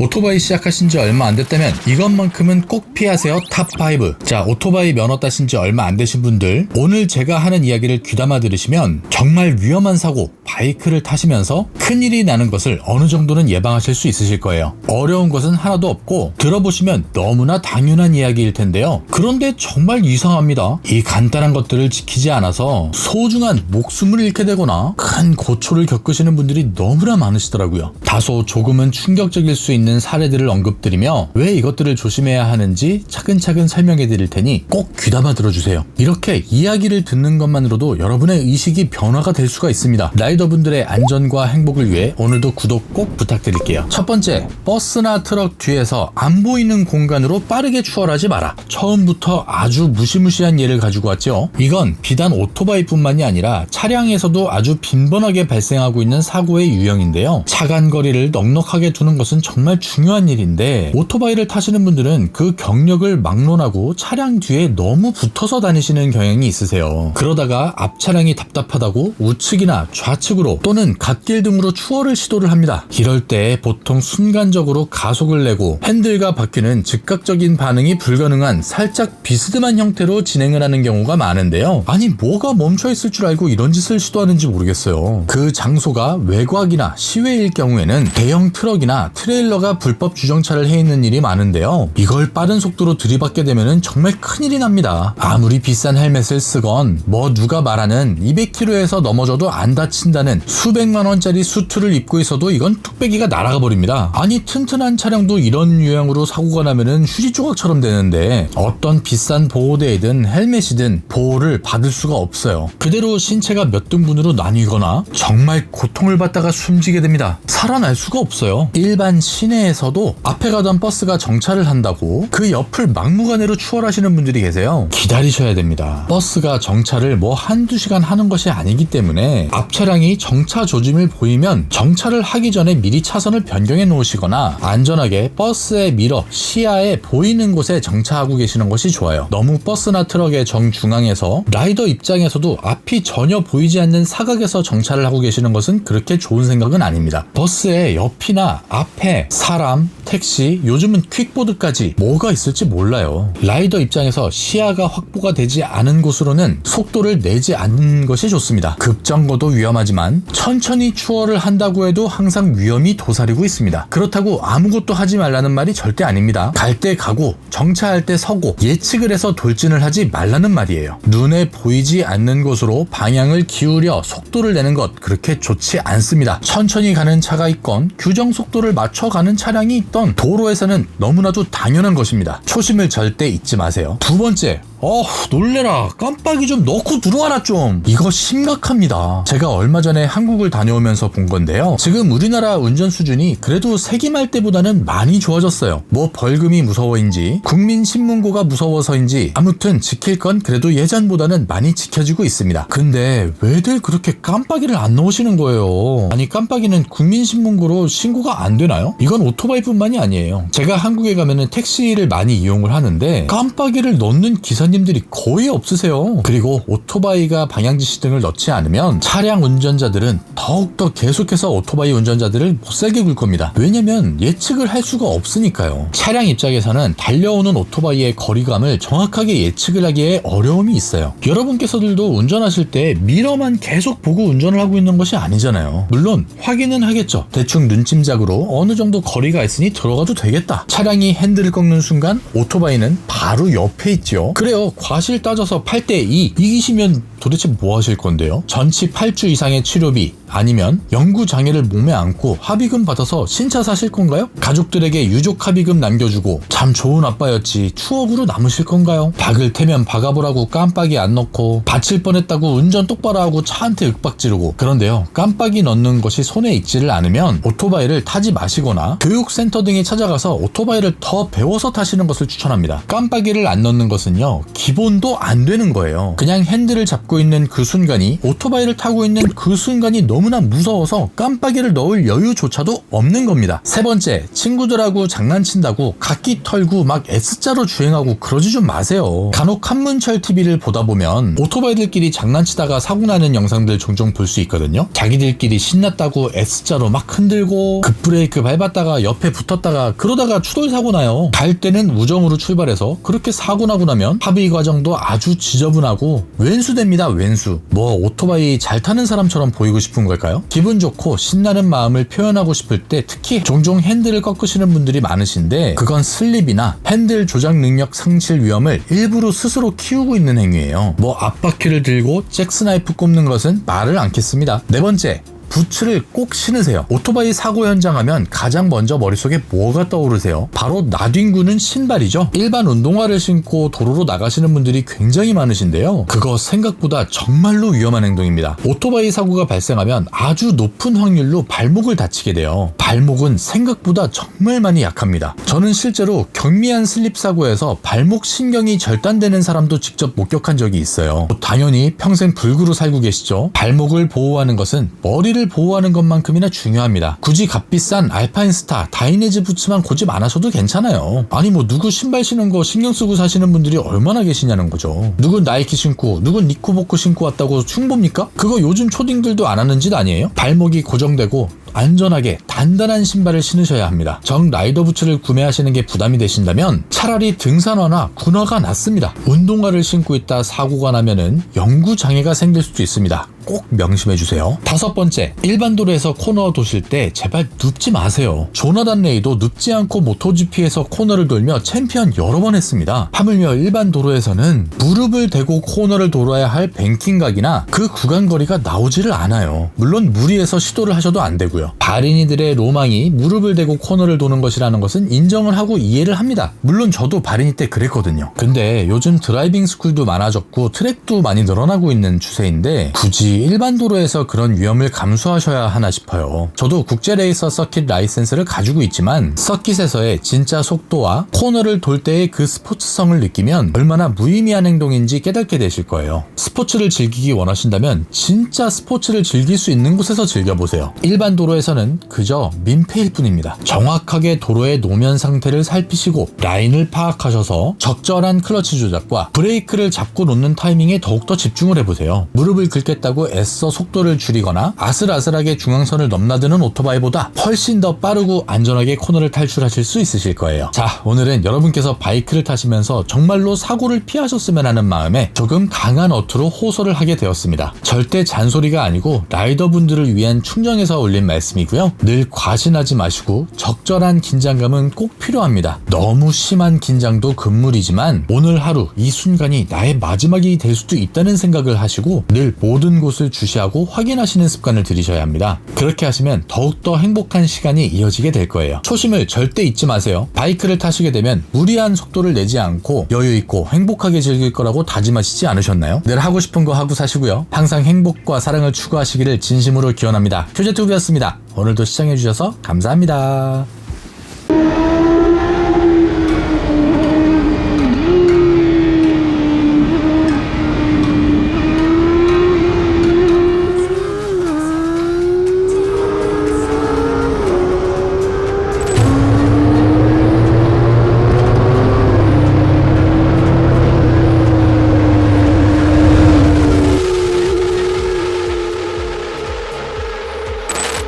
오토바이 시작하신 지 얼마 안 됐다면 이것만큼은 꼭 피하세요. 탑5. 자, 오토바이 면허 따신 지 얼마 안 되신 분들, 오늘 제가 하는 이야기를 귀담아 들으시면 정말 위험한 사고, 바이크를 타시면서 큰일이 나는 것을 어느 정도는 예방하실 수 있으실 거예요. 어려운 것은 하나도 없고 들어보시면 너무나 당연한 이야기일 텐데요. 그런데 정말 이상합니다. 이 간단한 것들을 지키지 않아서 소중한 목숨을 잃게 되거나 큰 고초를 겪으시는 분들이 너무나 많으시더라고요. 다소 조금은 충격적일 수 있는 사례들을 언급드리며 왜 이것들을 조심해야 하는지 차근차근 설명해 드릴 테니 꼭 귀담아 들어주세요. 이렇게 이야기를 듣는 것만으로도 여러분의 의식이 변화가 될 수가 있습니다. 라이더분들의 안전과 행복을 위해 오늘도 구독 꼭 부탁드릴게요. 첫 번째, 버스나 트럭 뒤에서 안 보이는 공간으로 빠르게 추월하지 마라. 처음부터 아주 무시무시한 예를 가지고 왔죠. 이건 비단 오토바이뿐만이 아니라 차량에서도 아주 빈번하게 발생하고 있는 사고의 유형인데요. 차간거리를 넉넉하게 두는 것은 정말 중요한 일인데 오토바이를 타시는 분들은 그 경력을 막론하고 차량 뒤에 너무 붙어서 다니시는 경향이 있으세요. 그러다가 앞 차량이 답답하다고 우측이나 좌측으로 또는 갓길 등으로 추월을 시도를 합니다. 이럴 때 보통 순간적으로 가속을 내고 핸들과 바퀴는 즉각적인 반응이 불가능한 살짝 비스듬한 형태로 진행을 하는 경우가 많은데요. 아니, 뭐가 멈춰있을 줄 알고 이런 짓을 시도하는지 모르겠어요. 그 장소가 외곽이나 시외일 경우에는 대형 트럭이나 트레일러가 불법 주정차를 해 있는 일이 많은데요. 이걸 빠른 속도로 들이받게 되면 정말 큰일이 납니다. 아무리 비싼 헬멧을 쓰건 누가 말하는 200km에서 넘어져도 안 다친다는 수백만 원짜리 수트를 입고 있어도 이건 뚝배기가 날아가 버립니다. 아니, 튼튼한 차량도 이런 유형으로 사고가 나면은 휴지 조각처럼 되는데 어떤 비싼 보호대이든 헬멧이든 보호를 받을 수가 없어요. 그대로 신체가 몇 등분으로 나뉘거나 정말 고통을 받다가 숨지게 됩니다. 살아날 수가 없어요. 일반 시내에서도 앞에 가던 버스가 정차를 한다고 그 옆을 막무가내로 추월하시는 분들이 계세요. 기다리셔야 됩니다. 버스가 정차를 한두 시간 하는 것이 아니기 때문에 앞 차량이 정차 조짐을 보이면 정차를 하기 전에 미리 차선을 변경해 놓으시거나 안전하게 버스의 미러, 시야에 보이는 곳에 정차하고 계시는 것이 좋아요. 너무 버스나 트럭의 정중앙에서 라이더 입장에서도 앞이 전혀 보이지 않는 사각에서 정차를 하고 계시는 것은 그렇게 좋은 생각은 아닙니다. 버스의 옆이나 앞에 사람, 택시, 요즘은 퀵보드까지 뭐가 있을지 몰라요. 라이더 입장에서 시야가 확보가 되지 않은 곳으로는 속도를 내지 않는 것이 좋습니다. 급정거도 위험하지만 천천히 추월을 한다고 해도 항상 위험이 도사리고 있습니다. 그렇다고 아무것도 하지 말라는 말이 절대 아닙니다. 갈 때 가고 정차할 때 서고 예측을 해서 돌진을 하지 말라는 말이에요. 눈에 보이지 않는 곳으로 방향을 기울여 속도를 내는 것 그렇게 좋지 않습니다. 천천히 가는 차가 있건 규정 속도를 맞춰가는 차량이 있던 도로에서는 너무나도 당연한 것입니다. 초심을 절대 잊지 마세요. 두 번째, 놀래라. 깜빡이 좀 넣고 들어와라 좀. 이거 심각합니다. 제가 얼마 전에 한국을 다녀오면서 본 건데요. 지금 우리나라 운전 수준이 그래도 세기말 때보다는 많이 좋아졌어요. 벌금이 무서워인지 국민신문고가 무서워서인지 아무튼 지킬 건 그래도 예전보다는 많이 지켜지고 있습니다. 근데 왜들 그렇게 깜빡이를 안 넣으시는 거예요? 아니, 깜빡이는 국민신문고로 신고가 안 되나요? 이건 오토바이뿐만이 아니에요. 제가 한국에 가면은 택시를 많이 이용을 하는데 깜빡이를 넣는 기사님들이 거의 없으세요. 그리고 오토바이가 방향지시 등을 넣지 않으면 차량 운전자들은 더욱더 계속해서 오토바이 운전자들을 못살게 굴 겁니다. 왜냐면 예측을 할 수가 없으니까요. 차량 입장에서는 달려오는 오토바이의 거리감을 정확하게 예측을 하기에 어려움이 있어요. 여러분께서들도 운전하실 때 미러만 계속 보고 운전을 하고 있는 것이 아니잖아요. 물론 확인은 하겠죠. 대충 눈짐작으로 어느 정도 거리가 있으니 들어가도 되겠다. 차량이 핸들을 꺾는 순간 오토바이는 바로 옆에 있죠. 그래요. 과실 따져서 8대2 이기시면 도대체 뭐 하실 건데요? 전치 8주 이상의 치료비 아니면 영구 장애를 몸에 안고 합의금 받아서 신차 사실 건가요? 가족들에게 유족 합의금 남겨주고 참 좋은 아빠였지 추억으로 남으실 건가요? 박을 테면 박아보라고 깜빡이 안 넣고 다칠 뻔했다고 운전 똑바로 하고 차한테 윽박 지르고. 그런데요, 깜빡이 넣는 것이 손에 익지를 않으면 오토바이를 타지 마시거나 교육센터 등에 찾아가서 오토바이를 더 배워서 타시는 것을 추천합니다. 깜빡이를 안 넣는 것은요, 기본도 안 되는 거예요. 그냥 핸들을 잡고 있는 그 순간이 오토바이를 타고 있는 그 순간이 너무 너무나 무서워서 깜빡이를 넣을 여유조차도 없는 겁니다. 세 번째, 친구들하고 장난친다고 각기 털고 막 S자로 주행하고 그러지 좀 마세요. 간혹 한문철 TV를 보다 보면 오토바이들끼리 장난치다가 사고 나는 영상들 종종 볼 수 있거든요. 자기들끼리 신났다고 S자로 막 흔들고 급브레이크 밟았다가 옆에 붙었다가 그러다가 추돌 사고 나요. 갈 때는 우정으로 출발해서 그렇게 사고 나고 나면 합의 과정도 아주 지저분하고 왼수됩니다. 왼수. 뭐 오토바이 잘 타는 사람처럼 보이고 싶은 걸까요? 기분 좋고 신나는 마음을 표현하고 싶을 때 특히 종종 핸들을 꺾으시는 분들이 많으신데 그건 슬립이나 핸들 조작 능력 상실 위험을 일부러 스스로 키우고 있는 행위예요. 뭐 앞바퀴를 들고 잭스나이프 꼽는 것은 말을 않겠습니다. 네 번째, 부츠를 꼭 신으세요. 오토바이 사고 현장 하면 가장 먼저 머릿속에 뭐가 떠오르세요? 바로 나뒹구는 신발이죠. 일반 운동화를 신고 도로로 나가시는 분들이 굉장히 많으신데요. 그거 생각보다 정말로 위험한 행동입니다. 오토바이 사고가 발생하면 아주 높은 확률로 발목을 다치게 돼요. 발목은 생각보다 정말 많이 약합니다. 저는 실제로 경미한 슬립 사고에서 발목 신경이 절단되는 사람도 직접 목격한 적이 있어요. 당연히 평생 불구로 살고 계시죠. 발목을 보호하는 것은 머리를 보호하는 것만큼이나 중요합니다. 굳이 값비싼 알파인스타, 다이내즈 부츠만 고집 안 하셔도 괜찮아요. 아니 뭐 누구 신발 신은 거 신경 쓰고 사시는 분들이 얼마나 계시냐는 거죠. 누군 나이키 신고 누군 니코보코 신고 왔다고 충보입니까? 그거 요즘 초딩들도 안 하는 짓 아니에요? 발목이 고정되고 안전하게 단단한 신발을 신으셔야 합니다. 정 라이더 부츠를 구매하시는 게 부담이 되신다면 차라리 등산화나 군화가 낫습니다. 운동화를 신고 있다 사고가 나면은 영구 장애가 생길 수도 있습니다. 꼭 명심해주세요. 다섯 번째, 일반 도로에서 코너 도실 때 제발 눕지 마세요. 조나단 레이도 눕지 않고 모토GP에서 코너를 돌며 챔피언 여러 번 했습니다. 하물며 일반 도로에서는 무릎을 대고 코너를 돌아야 할 뱅킹각이나 그 구간 거리가 나오지를 않아요. 물론 무리해서 시도를 하셔도 안 되고요. 발인이들의 로망이 무릎을 대고 코너를 도는 것이라는 것은 인정을 하고 이해를 합니다. 물론 저도 발인이 때 그랬거든요. 근데 요즘 드라이빙 스쿨도 많아졌고 트랙도 많이 늘어나고 있는 추세인데 굳이 일반 도로에서 그런 위험을 감수하셔야 하나 싶어요. 저도 국제레이서 서킷 라이센스를 가지고 있지만 서킷에서의 진짜 속도와 코너를 돌 때의 그 스포츠성을 느끼면 얼마나 무의미한 행동인지 깨닫게 되실 거예요. 스포츠를 즐기기 원하신다면 진짜 스포츠를 즐길 수 있는 곳에서 즐겨보세요. 일반 도로에서는 그저 민폐일 뿐입니다. 정확하게 도로의 노면 상태를 살피시고 라인을 파악하셔서 적절한 클러치 조작과 브레이크를 잡고 놓는 타이밍에 더욱더 집중을 해보세요. 무릎을 긁겠다고 애써 속도를 줄이거나 아슬아슬하게 중앙선을 넘나드는 오토바이보다 훨씬 더 빠르고 안전하게 코너를 탈출하실 수 있으실 거예요. 자, 오늘은 여러분께서 바이크를 타시면서 정말로 사고를 피하셨으면 하는 마음에 조금 강한 어투로 호소를 하게 되었습니다. 절대 잔소리가 아니고 라이더분들을 위한 충정에서 올린 말씀이고요. 늘 과신하지 마시고 적절한 긴장감은 꼭 필요합니다. 너무 심한 긴장도 금물이지만 오늘 하루 이 순간이 나의 마지막이 될 수도 있다는 생각을 하시고 늘 모든 곳을 주시하고 확인하시는 습관을 들이셔야 합니다. 그렇게 하시면 더욱더 행복한 시간이 이어지게 될 거예요. 초심을 절대 잊지 마세요. 바이크를 타시게 되면 무리한 속도를 내지 않고 여유있고 행복하게 즐길 거라고 다짐하시지 않으셨나요? 늘 하고 싶은 거 하고 사시고요. 항상 행복과 사랑을 추구하시기를 진심으로 기원합니다. 효재TV였습니다. 오늘도 시청해주셔서 감사합니다.